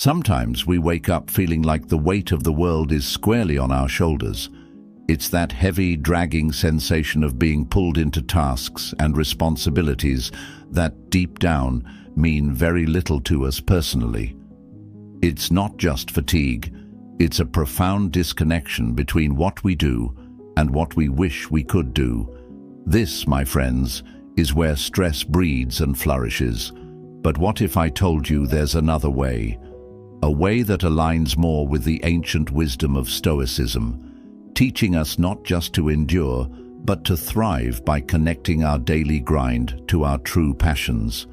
Sometimes we wake up feeling like the weight of the world is squarely on our shoulders. It's that heavy, dragging sensation of being pulled into tasks and responsibilities that, deep down, mean very little to us personally. It's not just fatigue, it's a profound disconnection between what we do and what we wish we could do. This, my friends, is where stress breeds and flourishes. But what if I told you there's another way? A way that aligns more with the ancient wisdom of Stoicism, teaching us not just to endure, but to thrive by connecting our daily grind to our true passions.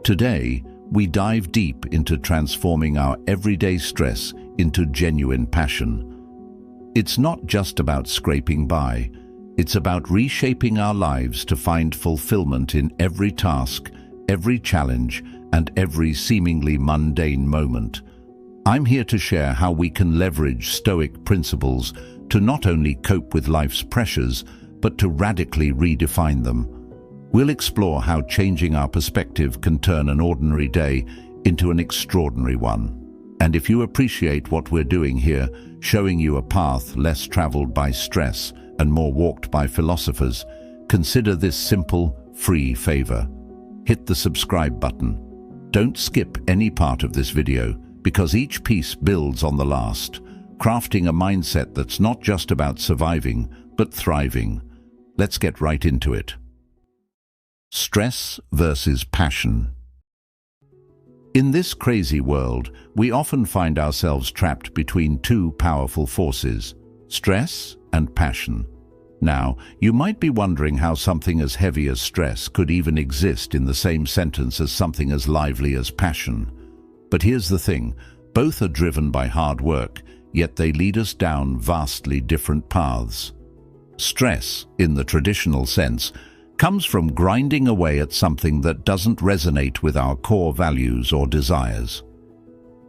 Today, we dive deep into transforming our everyday stress into genuine passion. It's not just about scraping by, it's about reshaping our lives to find fulfillment in every task, every challenge, and every seemingly mundane moment. I'm here to share how we can leverage Stoic principles to not only cope with life's pressures, but to radically redefine them. We'll explore how changing our perspective can turn an ordinary day into an extraordinary one. And if you appreciate what we're doing here, showing you a path less traveled by stress and more walked by philosophers, consider this simple, free favor. Hit the subscribe button. Don't skip any part of this video, because each piece builds on the last, crafting a mindset that's not just about surviving, but thriving. Let's get right into it. Stress versus passion. In this crazy world, we often find ourselves trapped between two powerful forces, stress and passion. Now, you might be wondering how something as heavy as stress could even exist in the same sentence as something as lively as passion. But here's the thing, both are driven by hard work, yet they lead us down vastly different paths. Stress, in the traditional sense, comes from grinding away at something that doesn't resonate with our core values or desires.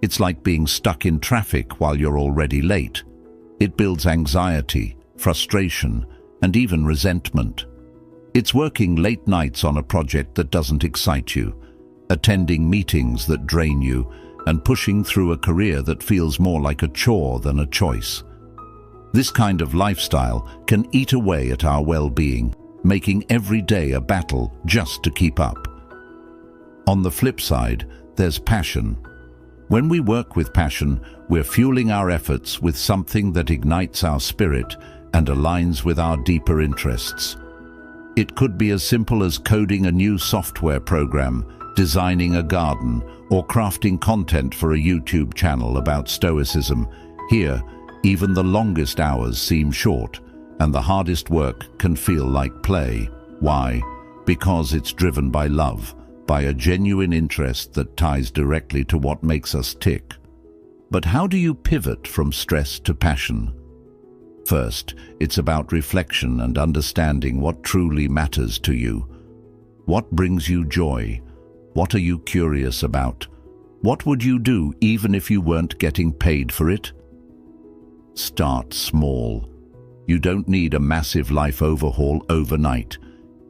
It's like being stuck in traffic while you're already late. It builds anxiety, frustration, and even resentment. It's working late nights on a project that doesn't excite you, attending meetings that drain you, and pushing through a career that feels more like a chore than a choice. This kind of lifestyle can eat away at our well-being, making every day a battle just to keep up. On the flip side, there's passion. When we work with passion, we're fueling our efforts with something that ignites our spirit and aligns with our deeper interests. It could be as simple as coding a new software program, designing a garden, or crafting content for a YouTube channel about Stoicism. Here, even the longest hours seem short, and the hardest work can feel like play. Why? Because it's driven by love, by a genuine interest that ties directly to what makes us tick. But how do you pivot from stress to passion? First, it's about reflection and understanding what truly matters to you. What brings you joy? What are you curious about? What would you do even if you weren't getting paid for it? Start small. You don't need a massive life overhaul overnight.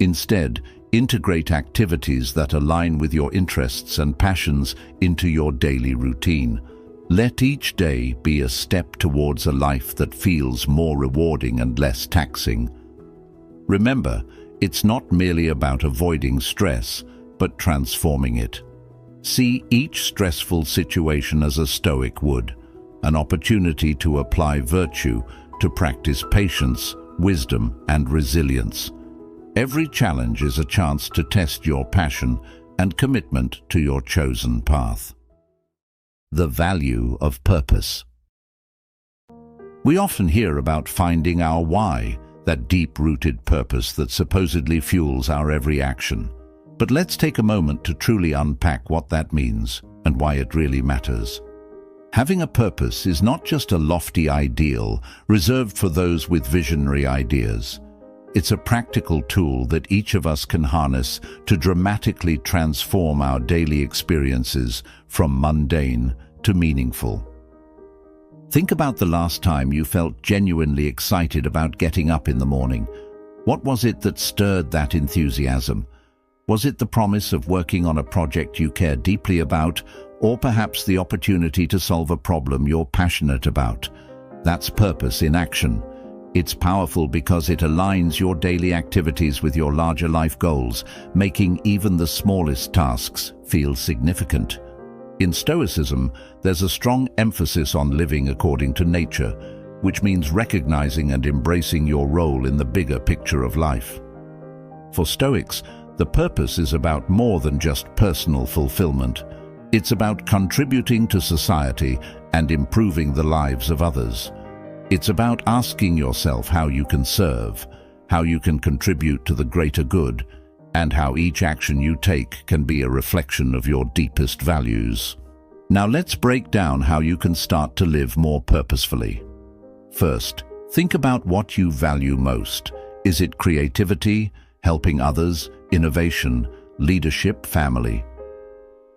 Instead, integrate activities that align with your interests and passions into your daily routine. Let each day be a step towards a life that feels more rewarding and less taxing. Remember, it's not merely about avoiding stress, but transforming it. See each stressful situation as a Stoic would, an opportunity to apply virtue, to practice patience, wisdom, and resilience. Every challenge is a chance to test your passion and commitment to your chosen path. The value of purpose. We often hear about finding our why, that deep-rooted purpose that supposedly fuels our every action. But let's take a moment to truly unpack what that means and why it really matters. Having a purpose is not just a lofty ideal reserved for those with visionary ideas. It's a practical tool that each of us can harness to dramatically transform our daily experiences from mundane to meaningful. Think about the last time you felt genuinely excited about getting up in the morning. What was it that stirred that enthusiasm? Was it the promise of working on a project you care deeply about, or perhaps the opportunity to solve a problem you're passionate about. That's purpose in action. It's powerful because it aligns your daily activities with your larger life goals, making even the smallest tasks feel significant. In Stoicism, there's a strong emphasis on living according to nature, which means recognizing and embracing your role in the bigger picture of life. For Stoics, the purpose is about more than just personal fulfillment. It's about contributing to society and improving the lives of others. It's about asking yourself how you can serve, how you can contribute to the greater good, and how each action you take can be a reflection of your deepest values. Now let's break down how you can start to live more purposefully. First, think about what you value most. Is it creativity, helping others, innovation, leadership, family?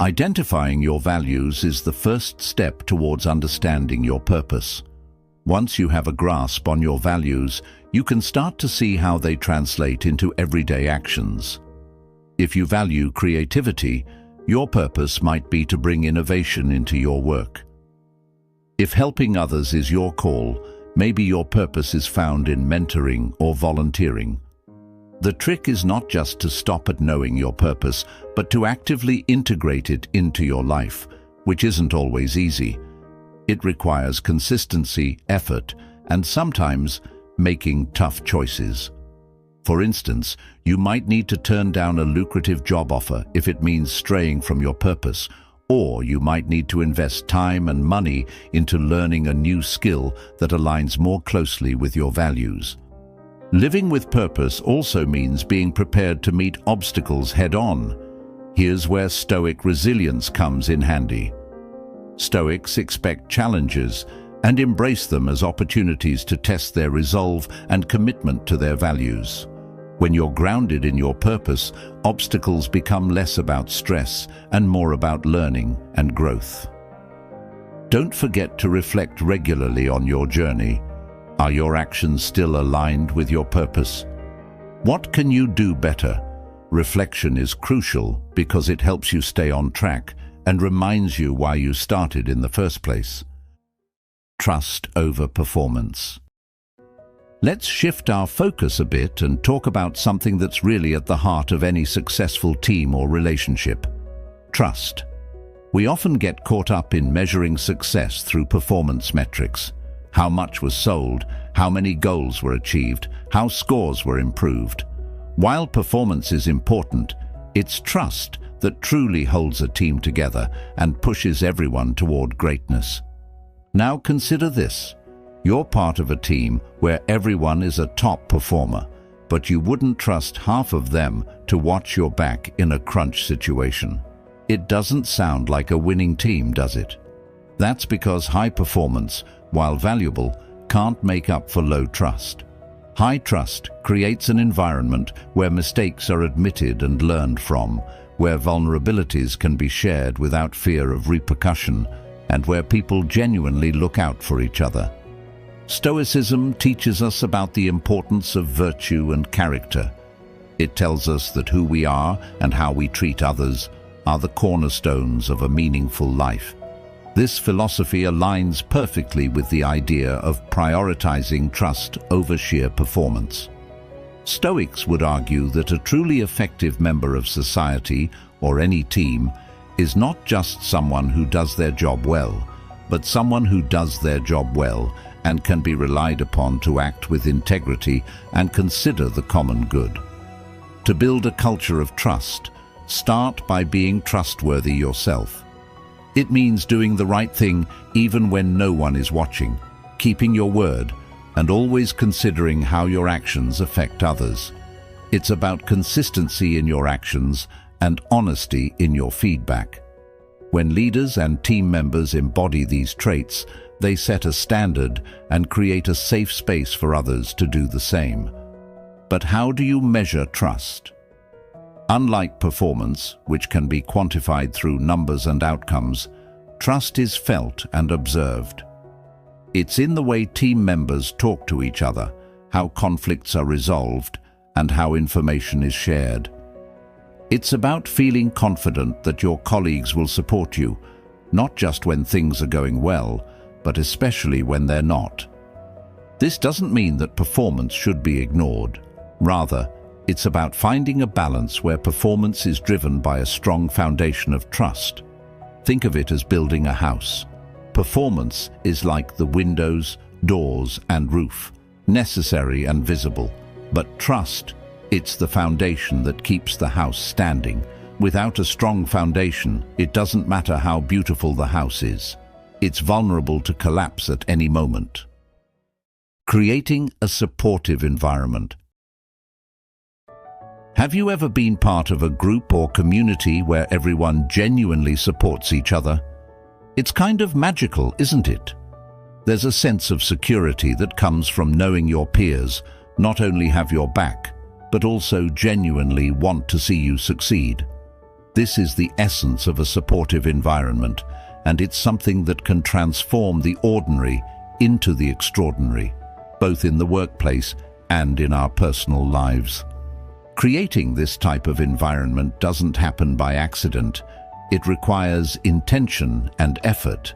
Identifying your values is the first step towards understanding your purpose. Once you have a grasp on your values, you can start to see how they translate into everyday actions. If you value creativity, your purpose might be to bring innovation into your work. If helping others is your call, maybe your purpose is found in mentoring or volunteering. The trick is not just to stop at knowing your purpose, but to actively integrate it into your life, which isn't always easy. It requires consistency, effort, and sometimes making tough choices. For instance, you might need to turn down a lucrative job offer if it means straying from your purpose, or you might need to invest time and money into learning a new skill that aligns more closely with your values. Living with purpose also means being prepared to meet obstacles head-on. Here's where Stoic resilience comes in handy. Stoics expect challenges and embrace them as opportunities to test their resolve and commitment to their values. When you're grounded in your purpose, obstacles become less about stress and more about learning and growth. Don't forget to reflect regularly on your journey. Are your actions still aligned with your purpose? What can you do better? Reflection is crucial because it helps you stay on track and reminds you why you started in the first place. Trust over performance. Let's shift our focus a bit and talk about something that's really at the heart of any successful team or relationship: trust. We often get caught up in measuring success through performance metrics. How much was sold, how many goals were achieved, how scores were improved. While performance is important, it's trust that truly holds a team together and pushes everyone toward greatness. Now consider this. You're part of a team where everyone is a top performer, but you wouldn't trust half of them to watch your back in a crunch situation. It doesn't sound like a winning team, does it? That's because high performance, while valuable, can't make up for low trust. High trust creates an environment where mistakes are admitted and learned from, where vulnerabilities can be shared without fear of repercussion, and where people genuinely look out for each other. Stoicism teaches us about the importance of virtue and character. It tells us that who we are and how we treat others are the cornerstones of a meaningful life. This philosophy aligns perfectly with the idea of prioritizing trust over sheer performance. Stoics would argue that a truly effective member of society or any team is not just someone who does their job well, but someone who does their job well and can be relied upon to act with integrity and consider the common good. To build a culture of trust, start by being trustworthy yourself. It means doing the right thing even when no one is watching, keeping your word, and always considering how your actions affect others. It's about consistency in your actions and honesty in your feedback. When leaders and team members embody these traits, they set a standard and create a safe space for others to do the same. But how do you measure trust? Unlike performance, which can be quantified through numbers and outcomes, trust is felt and observed. It's in the way team members talk to each other, how conflicts are resolved, and how information is shared. It's about feeling confident that your colleagues will support you, not just when things are going well, but especially when they're not. This doesn't mean that performance should be ignored. Rather, it's about finding a balance where performance is driven by a strong foundation of trust. Think of it as building a house. Performance is like the windows, doors, and roof, necessary and visible. But trust, it's the foundation that keeps the house standing. Without a strong foundation, it doesn't matter how beautiful the house is. It's vulnerable to collapse at any moment. Creating a supportive environment. Have you ever been part of a group or community where everyone genuinely supports each other? It's kind of magical, isn't it? There's a sense of security that comes from knowing your peers not only have your back, but also genuinely want to see you succeed. This is the essence of a supportive environment, and it's something that can transform the ordinary into the extraordinary, both in the workplace and in our personal lives. Creating this type of environment doesn't happen by accident. It requires intention and effort.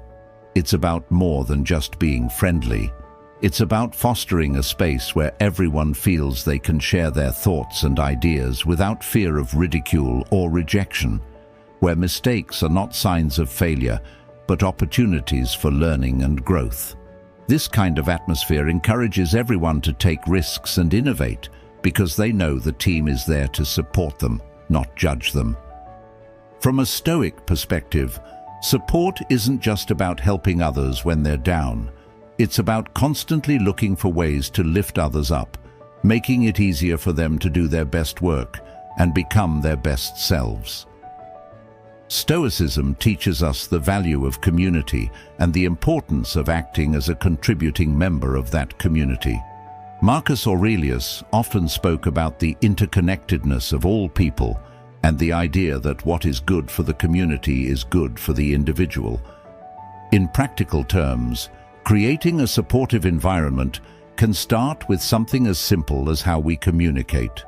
It's about more than just being friendly. It's about fostering a space where everyone feels they can share their thoughts and ideas without fear of ridicule or rejection, where mistakes are not signs of failure, but opportunities for learning and growth. This kind of atmosphere encourages everyone to take risks and innovate because they know the team is there to support them, not judge them. From a Stoic perspective, support isn't just about helping others when they're down. It's about constantly looking for ways to lift others up, making it easier for them to do their best work and become their best selves. Stoicism teaches us the value of community and the importance of acting as a contributing member of that community. Marcus Aurelius often spoke about the interconnectedness of all people and the idea that what is good for the community is good for the individual. In practical terms, creating a supportive environment can start with something as simple as how we communicate.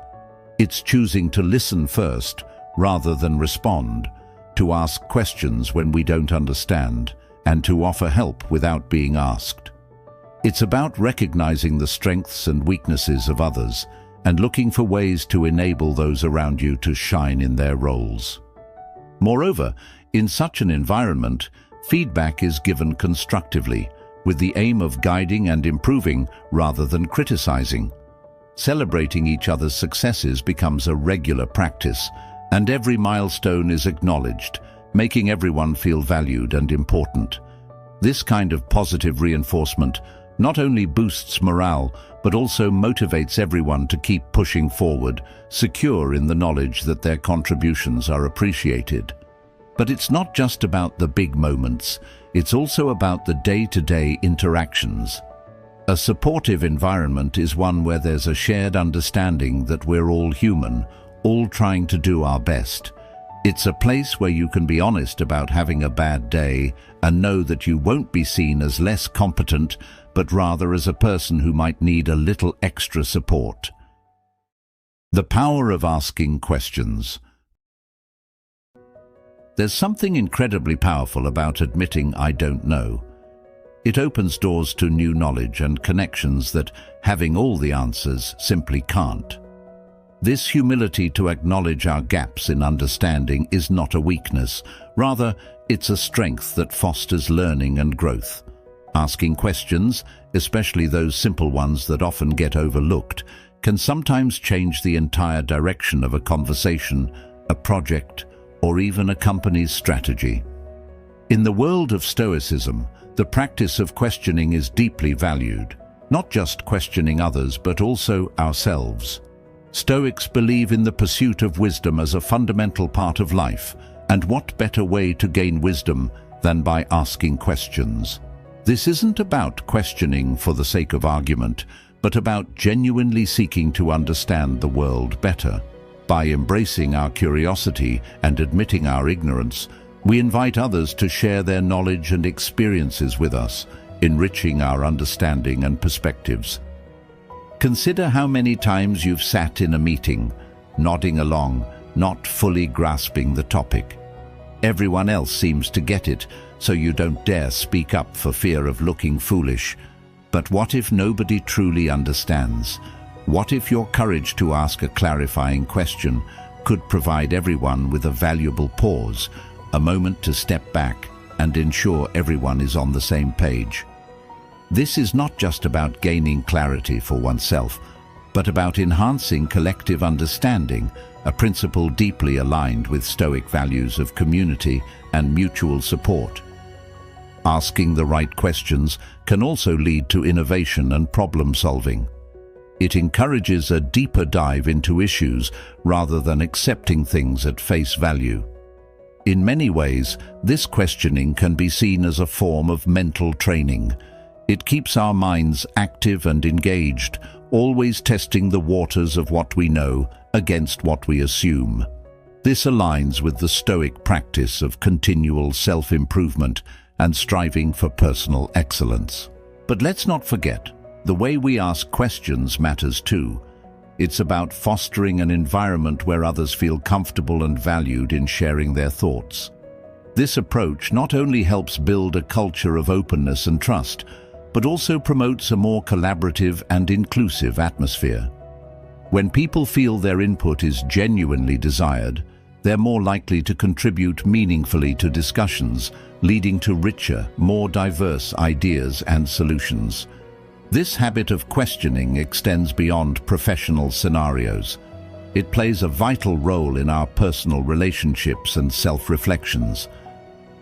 It's choosing to listen first rather than respond, to ask questions when we don't understand, and to offer help without being asked. It's about recognizing the strengths and weaknesses of others and looking for ways to enable those around you to shine in their roles. Moreover, in such an environment, feedback is given constructively, with the aim of guiding and improving rather than criticizing. Celebrating each other's successes becomes a regular practice, and every milestone is acknowledged, making everyone feel valued and important. This kind of positive reinforcement not only boosts morale, but also motivates everyone to keep pushing forward, secure in the knowledge that their contributions are appreciated. But it's not just about the big moments, it's also about the day-to-day interactions. A supportive environment is one where there's a shared understanding that we're all human, all trying to do our best. It's a place where you can be honest about having a bad day and know that you won't be seen as less competent, but rather as a person who might need a little extra support. The power of asking questions. There's something incredibly powerful about admitting I don't know. It opens doors to new knowledge and connections that having all the answers simply can't. This humility to acknowledge our gaps in understanding is not a weakness. Rather, it's a strength that fosters learning and growth. Asking questions, especially those simple ones that often get overlooked, can sometimes change the entire direction of a conversation, a project, or even a company's strategy. In the world of Stoicism, the practice of questioning is deeply valued, not just questioning others but also ourselves. Stoics believe in the pursuit of wisdom as a fundamental part of life, and what better way to gain wisdom than by asking questions? This isn't about questioning for the sake of argument, but about genuinely seeking to understand the world better. By embracing our curiosity and admitting our ignorance, we invite others to share their knowledge and experiences with us, enriching our understanding and perspectives. Consider how many times you've sat in a meeting, nodding along, not fully grasping the topic. Everyone else seems to get it, so you don't dare speak up for fear of looking foolish. But what if nobody truly understands? What if your courage to ask a clarifying question could provide everyone with a valuable pause, a moment to step back and ensure everyone is on the same page? This is not just about gaining clarity for oneself, but about enhancing collective understanding, a principle deeply aligned with Stoic values of community and mutual support. Asking the right questions can also lead to innovation and problem-solving. It encourages a deeper dive into issues rather than accepting things at face value. In many ways, this questioning can be seen as a form of mental training. It keeps our minds active and engaged, always testing the waters of what we know against what we assume. This aligns with the Stoic practice of continual self-improvement and striving for personal excellence. But let's not forget, the way we ask questions matters too. It's about fostering an environment where others feel comfortable and valued in sharing their thoughts. This approach not only helps build a culture of openness and trust, but also promotes a more collaborative and inclusive atmosphere. When people feel their input is genuinely desired, they're more likely to contribute meaningfully to discussions, leading to richer, more diverse ideas and solutions. This habit of questioning extends beyond professional scenarios. It plays a vital role in our personal relationships and self-reflections.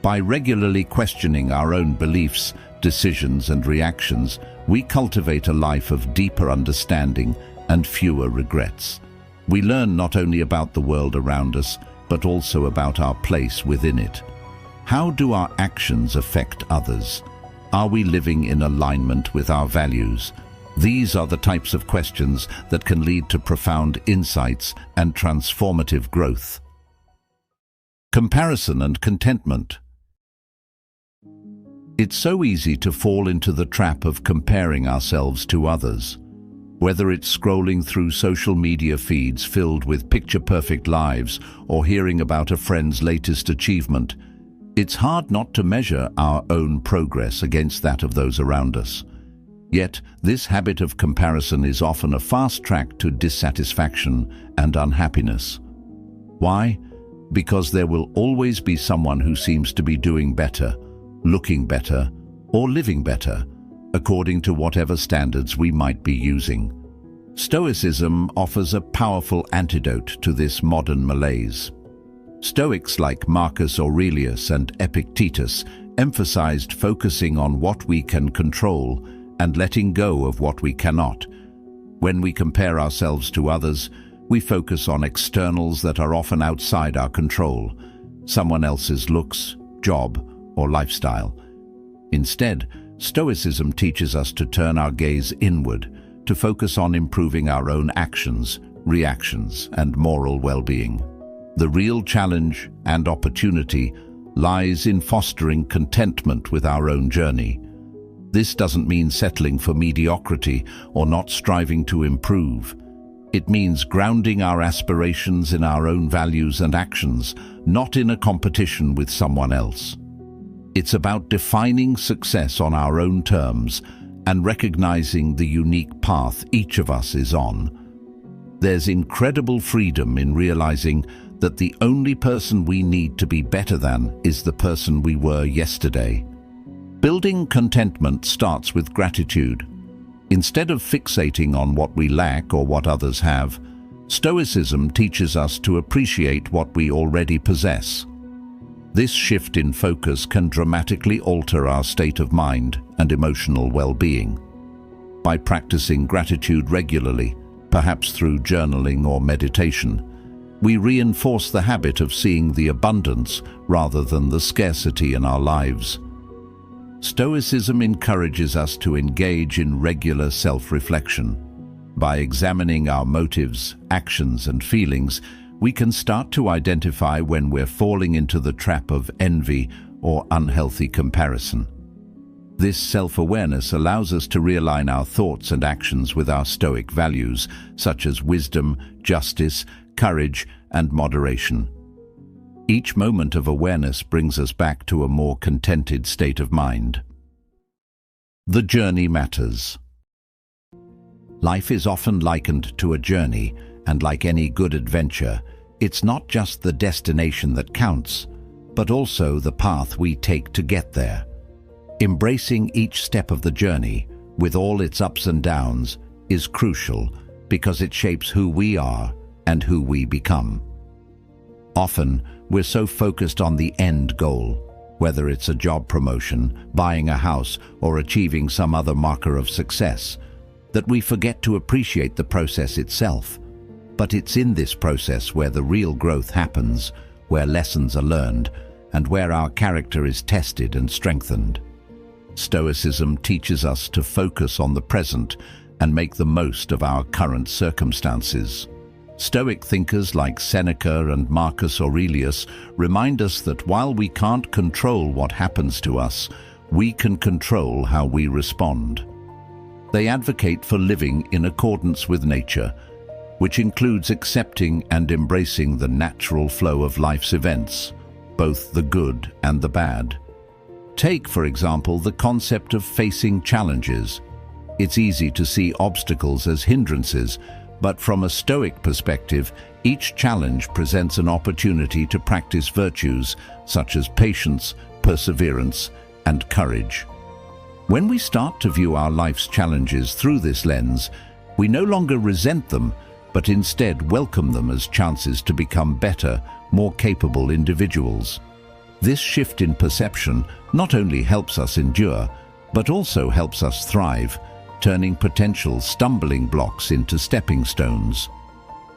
By regularly questioning our own beliefs, decisions and reactions, we cultivate a life of deeper understanding and fewer regrets. We learn not only about the world around us, but also about our place within it. How do our actions affect others? Are we living in alignment with our values? These are the types of questions that can lead to profound insights and transformative growth. Comparison and contentment. It's so easy to fall into the trap of comparing ourselves to others. Whether it's scrolling through social media feeds filled with picture-perfect lives or hearing about a friend's latest achievement, it's hard not to measure our own progress against that of those around us. Yet, this habit of comparison is often a fast track to dissatisfaction and unhappiness. Why? Because there will always be someone who seems to be doing better, looking better, or living better, according to whatever standards we might be using. Stoicism offers a powerful antidote to this modern malaise. Stoics like Marcus Aurelius and Epictetus emphasized focusing on what we can control and letting go of what we cannot. When we compare ourselves to others, we focus on externals that are often outside our control, someone else's looks, job, or lifestyle. Instead, Stoicism teaches us to turn our gaze inward, to focus on improving our own actions, reactions, and moral well-being. The real challenge and opportunity lies in fostering contentment with our own journey. This doesn't mean settling for mediocrity or not striving to improve. It means grounding our aspirations in our own values and actions, not in a competition with someone else. It's about defining success on our own terms and recognizing the unique path each of us is on. There's incredible freedom in realizing that the only person we need to be better than is the person we were yesterday. Building contentment starts with gratitude. Instead of fixating on what we lack or what others have, Stoicism teaches us to appreciate what we already possess. This shift in focus can dramatically alter our state of mind and emotional well-being. By practicing gratitude regularly, perhaps through journaling or meditation, we reinforce the habit of seeing the abundance rather than the scarcity in our lives. Stoicism encourages us to engage in regular self-reflection. By examining our motives, actions, and feelings, we can start to identify when we're falling into the trap of envy or unhealthy comparison. This self-awareness allows us to realign our thoughts and actions with our Stoic values, such as wisdom, justice, courage, and moderation. Each moment of awareness brings us back to a more contented state of mind. The journey matters. Life is often likened to a journey, and like any good adventure, it's not just the destination that counts, but also the path we take to get there. Embracing each step of the journey, with all its ups and downs, is crucial because it shapes who we are and who we become. Often, we're so focused on the end goal, whether it's a job promotion, buying a house, or achieving some other marker of success, that we forget to appreciate the process itself. But it's in this process where the real growth happens, where lessons are learned, and where our character is tested and strengthened. Stoicism teaches us to focus on the present and make the most of our current circumstances. Stoic thinkers like Seneca and Marcus Aurelius remind us that while we can't control what happens to us, we can control how we respond. They advocate for living in accordance with nature, which includes accepting and embracing the natural flow of life's events, both the good and the bad. Take, for example, the concept of facing challenges. It's easy to see obstacles as hindrances, but from a Stoic perspective, each challenge presents an opportunity to practice virtues such as patience, perseverance, and courage. When we start to view our life's challenges through this lens, we no longer resent them, but instead welcome them as chances to become better, more capable individuals. This shift in perception not only helps us endure, but also helps us thrive, turning potential stumbling blocks into stepping stones.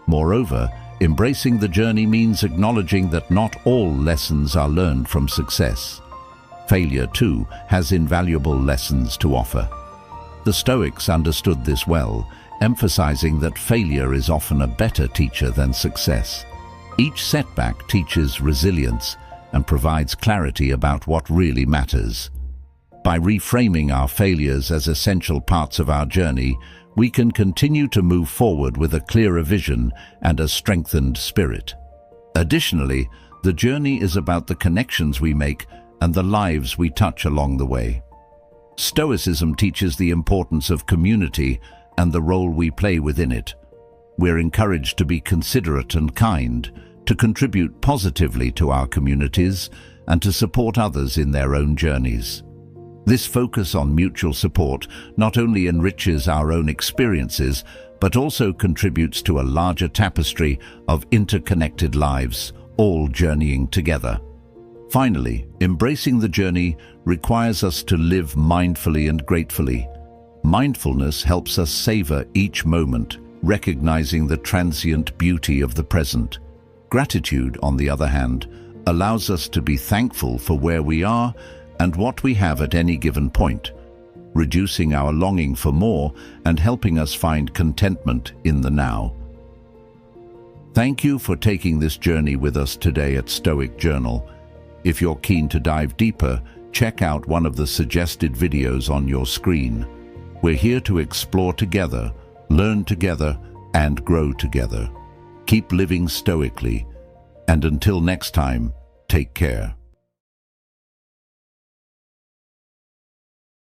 Moreover, embracing the journey means acknowledging that not all lessons are learned from success. Failure, too, has invaluable lessons to offer. The Stoics understood this well, emphasizing that failure is often a better teacher than success. Each setback teaches resilience and provides clarity about what really matters. By reframing our failures as essential parts of our journey, we can continue to move forward with a clearer vision and a strengthened spirit. Additionally, the journey is about the connections we make and the lives we touch along the way. Stoicism teaches the importance of community and the role we play within it. We're encouraged to be considerate and kind, to contribute positively to our communities, and to support others in their own journeys. This focus on mutual support not only enriches our own experiences, but also contributes to a larger tapestry of interconnected lives, all journeying together. Finally, embracing the journey requires us to live mindfully and gratefully. Mindfulness helps us savor each moment, recognizing the transient beauty of the present. Gratitude, on the other hand, allows us to be thankful for where we are and what we have at any given point, reducing our longing for more and helping us find contentment in the now. Thank you for taking this journey with us today at Stoic Journal. If you're keen to dive deeper, check out one of the suggested videos on your screen. We're here to explore together, learn together, and grow together. Keep living stoically, and until next time, take care.